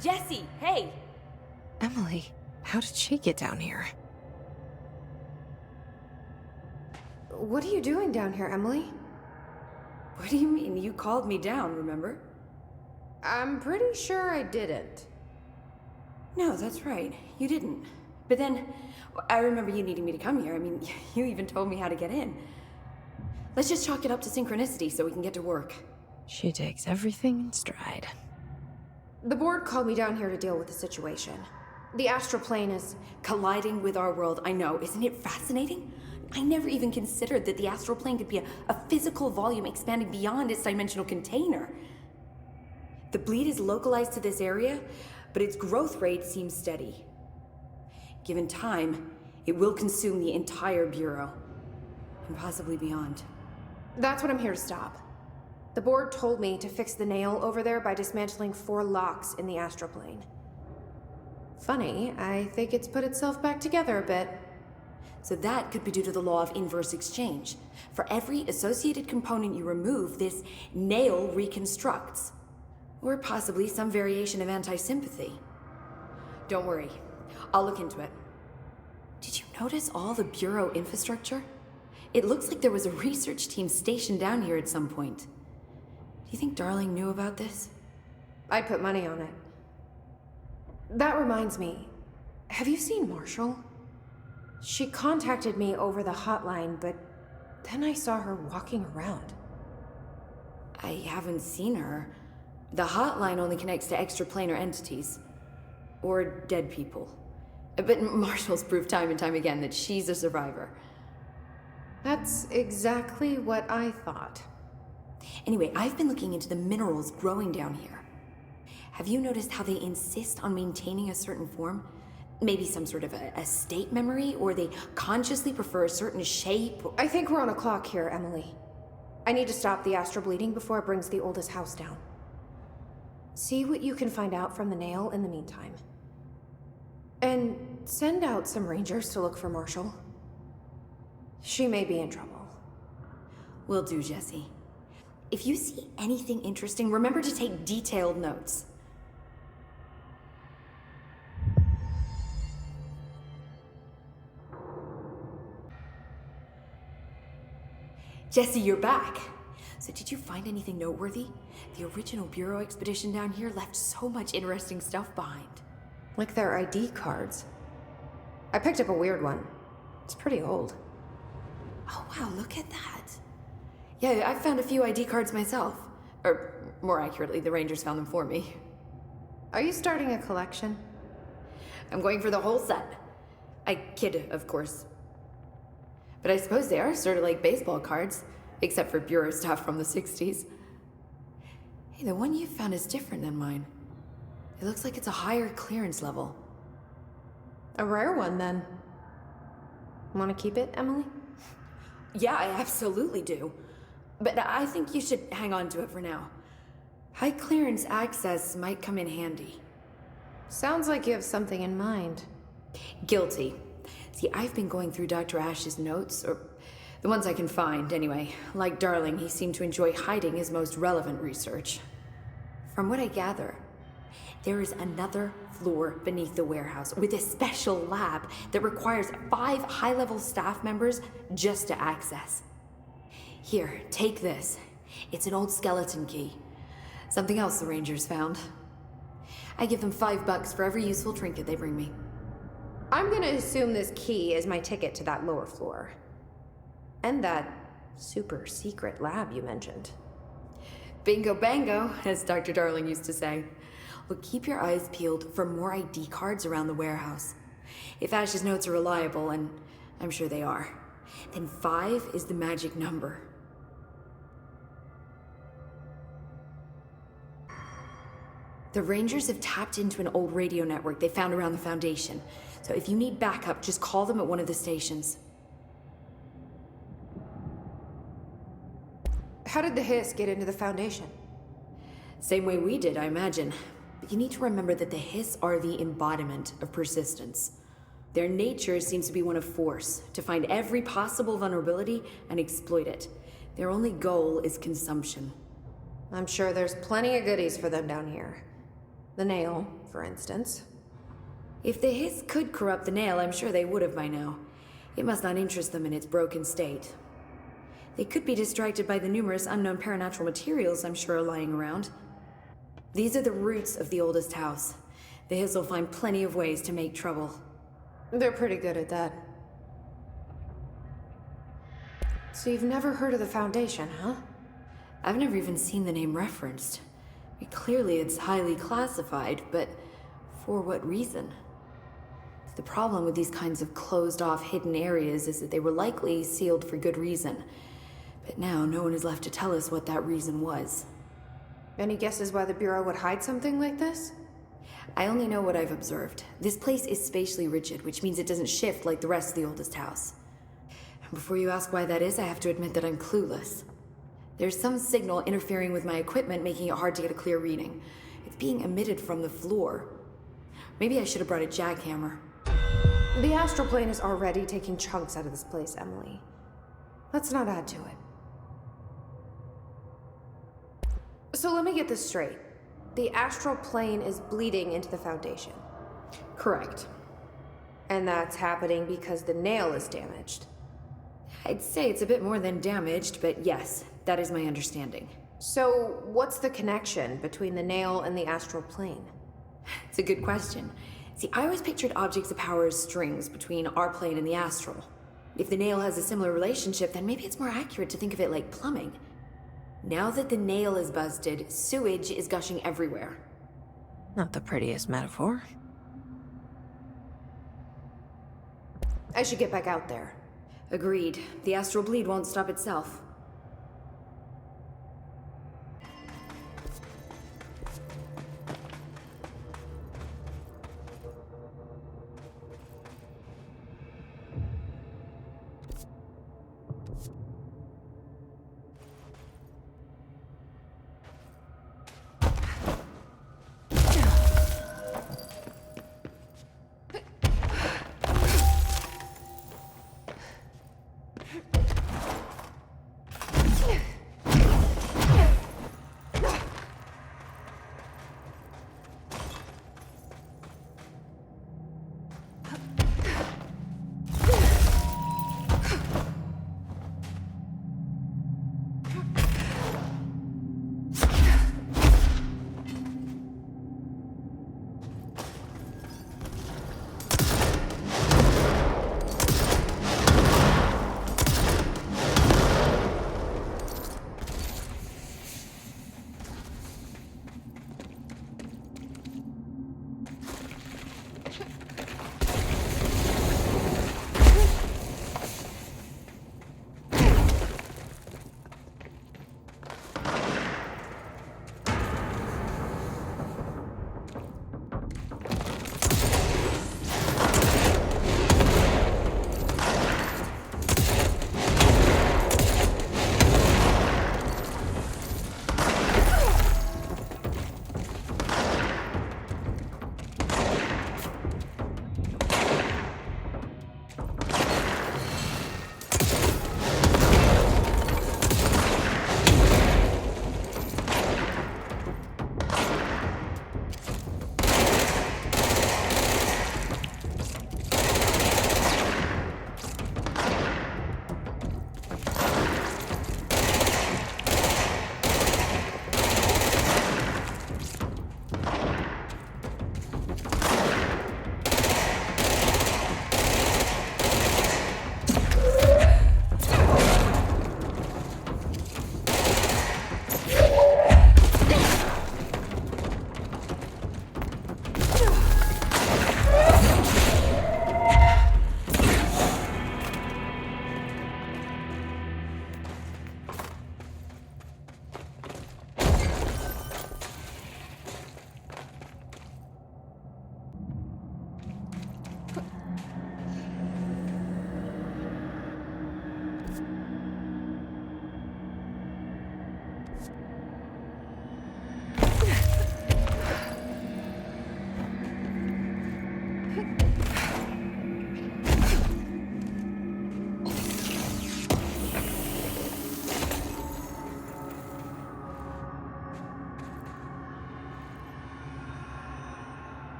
Jesse, hey! Emily, how did she get down here? What are you doing down here, Emily? What do you mean? You called me down, remember? I'm pretty sure I didn't. No, that's right. You didn't. But then, I remember you needing me to come here. I mean, you even told me how to get in. Let's just chalk it up to synchronicity so we can get to work. She takes everything in stride. The board called me down here to deal with the situation. The astral plane is colliding with our world, I know. Isn't it fascinating? I never even considered that the astral plane could be a physical volume expanding beyond its dimensional container. The bleed is localized to this area, but its growth rate seems steady. Given time, it will consume the entire Bureau, and possibly beyond. That's what I'm here to stop. The board told me to fix the nail over there by dismantling 4 locks in the astral plane. Funny, I think it's put itself back together a bit. So that could be due to the law of inverse exchange. For every associated component you remove, this nail reconstructs. Or possibly some variation of anti-sympathy. Don't worry, I'll look into it. Did you notice all the Bureau infrastructure? It looks like there was a research team stationed down here at some point. Do you think Darling knew about this? I'd put money on it. That reminds me, have you seen Marshall? She contacted me over the hotline, but then I saw her walking around. I haven't seen her. The hotline only connects to extraplanar entities. Or dead people. But Marshall's proved time and time again that she's a survivor. That's exactly what I thought. Anyway, I've been looking into the minerals growing down here. Have you noticed how they insist on maintaining a certain form? Maybe some sort of a state memory, or they consciously prefer a certain shape? I think we're on a clock here, Emily. I need to stop the astral bleeding before it brings the oldest house down. See what you can find out from the nail in the meantime. And send out some rangers to look for Marshall. She may be in trouble. Will do, Jesse. If you see anything interesting, remember to take detailed notes. Jesse, you're back. So did you find anything noteworthy? The original Bureau expedition down here left so much interesting stuff behind. Like their ID cards. I picked up a weird one. It's pretty old. Oh wow, look at that. Yeah, I found a few ID cards myself. Or, more accurately, the Rangers found them for me. Are you starting a collection? I'm going for the whole set. I kid, of course. But I suppose they are sort of like baseball cards, except for Bureau stuff from the 60s. Hey, the one you found is different than mine. It looks like it's a higher clearance level. A rare one, then. Want to keep it, Emily? Yeah, I absolutely do. But I think you should hang on to it for now. High clearance access might come in handy. Sounds like you have something in mind. Guilty. See, I've been going through Dr. Ash's notes, or the ones I can find, anyway. Like Darling, he seemed to enjoy hiding his most relevant research. From what I gather, there is another floor beneath the warehouse with a special lab that requires 5 high-level staff members just to access. Here, take this. It's an old skeleton key. Something else the Rangers found. I give them $5 for every useful trinket they bring me. I'm gonna assume this key is my ticket to that lower floor. And that super secret lab you mentioned. Bingo bango, as Dr. Darling used to say. Well, keep your eyes peeled for more ID cards around the warehouse. If Ash's notes are reliable, and I'm sure they are, then 5 is the magic number. The Rangers have tapped into an old radio network they found around the Foundation. So if you need backup, just call them at one of the stations. How did the Hiss get into the Foundation? Same way we did, I imagine. But you need to remember that the Hiss are the embodiment of persistence. Their nature seems to be one of force, to find every possible vulnerability and exploit it. Their only goal is consumption. I'm sure there's plenty of goodies for them down here. The nail, for instance. If the hiss could corrupt the nail, I'm sure they would have by now. It must not interest them in its broken state. They could be distracted by the numerous unknown paranatural materials I'm sure are lying around. These are the roots of the oldest house. The hiss will find plenty of ways to make trouble. They're pretty good at that. So you've never heard of the Foundation, huh? I've never even seen the name referenced. Clearly it's highly classified, but for what reason? The problem with these kinds of closed-off hidden areas is that they were likely sealed for good reason. But now no one is left to tell us what that reason was. Any guesses why the Bureau would hide something like this? I only know what I've observed. This place is spatially rigid, which means it doesn't shift like the rest of the oldest house. And before you ask why that is, I have to admit that I'm clueless. There's some signal interfering with my equipment, making it hard to get a clear reading. It's being emitted from the floor. Maybe I should have brought a jackhammer. The astral plane is already taking chunks out of this place, Emily. Let's not add to it. So let me get this straight. The astral plane is bleeding into the Foundation. Correct. And that's happening because the nail is damaged. I'd say it's a bit more than damaged, but yes, that is my understanding. So what's the connection between the nail and the astral plane? It's a good question. See, I always pictured objects of power as strings between our plane and the astral. If the nail has a similar relationship, then maybe it's more accurate to think of it like plumbing. Now that the nail is busted, sewage is gushing everywhere. Not the prettiest metaphor. I should get back out there. Agreed. The astral bleed won't stop itself.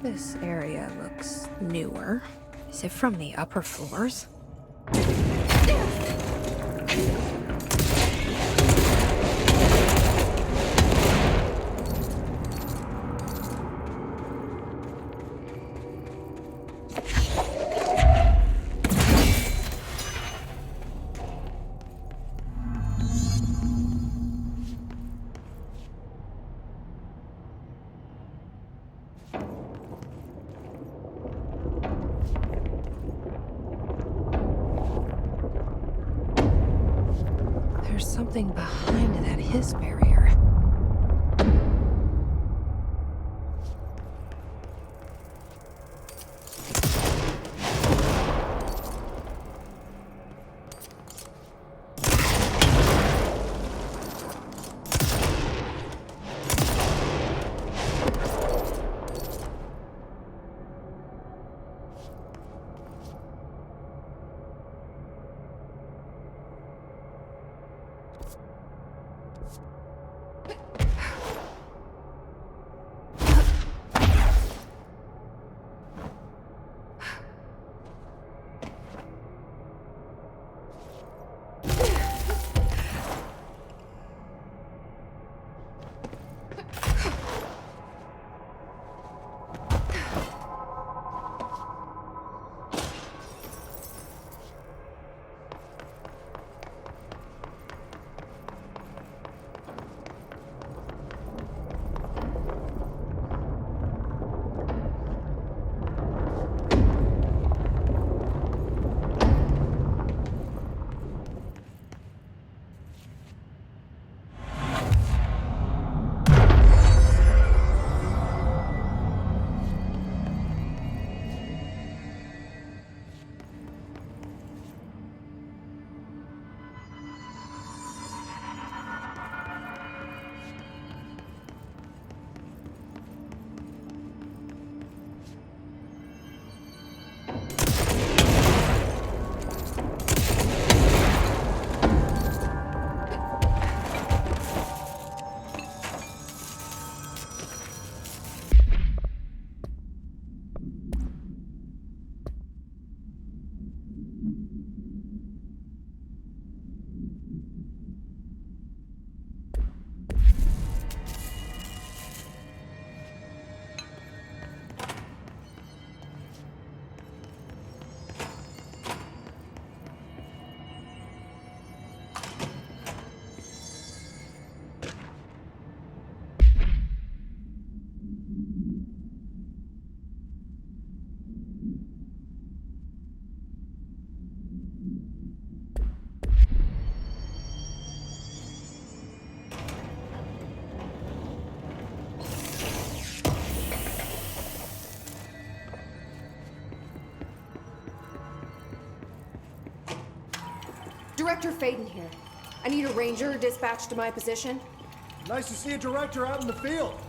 This area looks newer. Is it from the upper floors? There's something behind that hiss barrier. Director Faden here. I need a ranger dispatched to my position. Nice to see a director out in the field.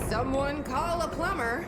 Someone call a plumber.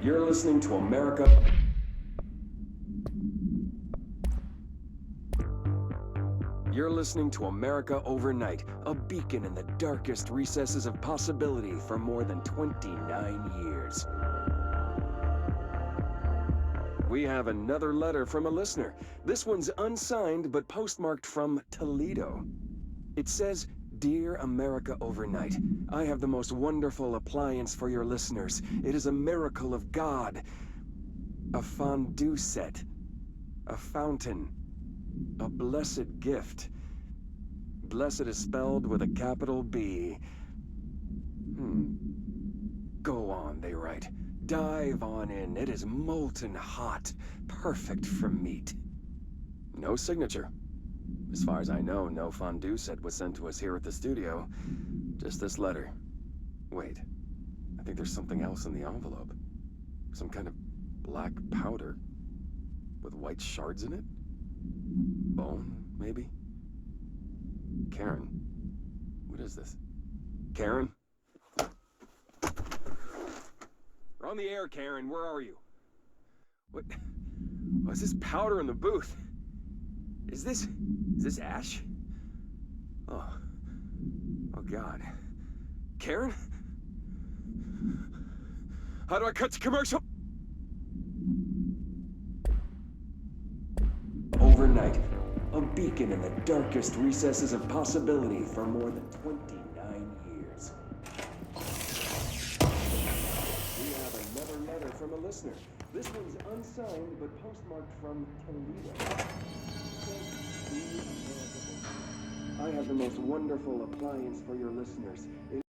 You're listening to America. You're listening to America Overnight, a beacon in the darkest recesses of possibility for more than 29 years. We have another letter from a listener. This one's unsigned, but postmarked from Toledo. It says, "Dear America Overnight, I have the most wonderful appliance for your listeners. It is a miracle of God. A fondue set. A fountain. A blessed gift. Blessed is spelled with a capital B. Go on, they write. Dive on in. It is molten hot. Perfect for meat." No signature. As far as I know, no fondue set was sent to us here at the studio. Just this letter. Wait. I think there's something else in the envelope. Some kind of black powder. With white shards in it? Bone, maybe? Karen. What is this? Karen? We're on the air, Karen. Where are you? What? What's this powder in the booth? Is this ash? Oh God. Karen? How do I cut to commercial? Overnight, a beacon in the darkest recesses of possibility for more than 29 years. We have another letter from a listener. This one's unsigned, but postmarked from Toledo. I have the most wonderful appliance for your listeners.